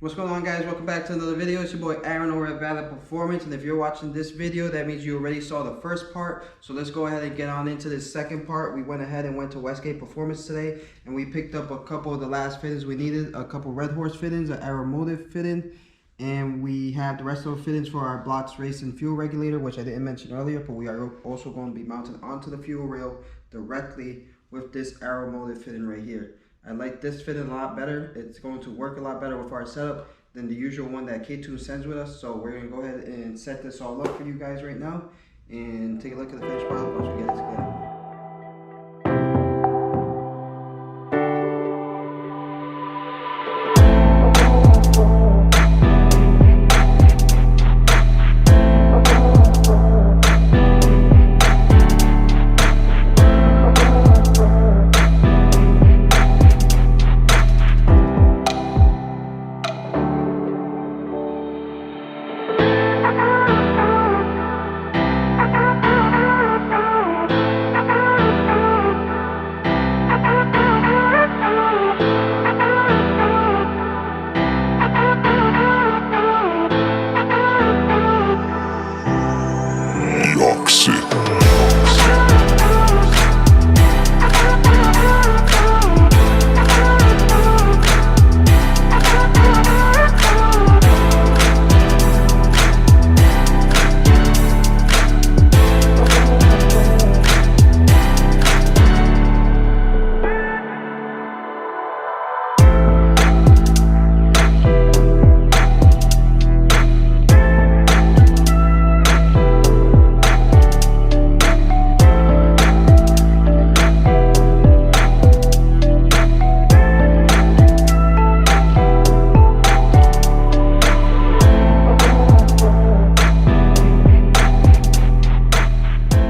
What's going on, guys? Welcome back to another video. It's your boy Aaron over at Valid Performance, and if you're watching this video, that means you already saw the first part. So let's go ahead and get on into this second part. We went ahead and went to Westgate Performance today, and we picked up a couple of the last fittings we needed. A couple Red Horse fittings, an Aeromotive fitting, and we have the rest of the fittings for our Blocks Racing fuel regulator, which I didn't mention earlier, but we are also going to be mounted onto the fuel rail directly with this Aeromotive fitting right here. I like this fitting a lot better. It's going to work a lot better with our setup than the usual one that K20 sends with us. So we're going to go ahead and set this all up for you guys right now and take a look at the finished product once we get it together.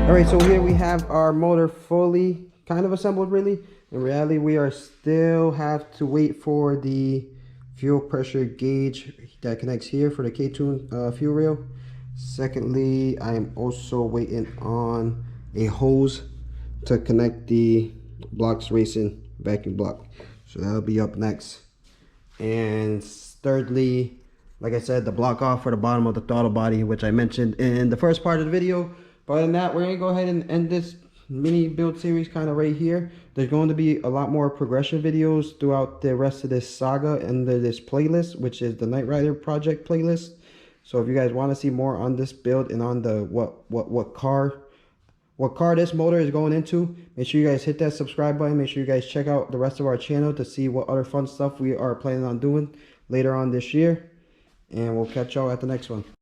Alright, so here we have our motor fully kind of assembled. Really, in reality, we are still have to wait for the fuel pressure gauge that connects here for the K20 fuel rail. Secondly, I am also waiting on a hose to connect the Blocks Racing vacuum block, so that'll be up next. And thirdly, like I said, the block off for the bottom of the throttle body, which I mentioned in the first part of the video. But other than that, we're going to go ahead and end this mini build series kind of right here. There's going to be a lot more progression videos throughout the rest of this saga under this playlist, which is the Night Rider project playlist. So if you guys want to see more on this build and on the what car this motor is going into, make sure you guys hit that subscribe button. Make sure you guys check out the rest of our channel to see what other fun stuff we are planning on doing later on this year. And we'll catch y'all at the next one.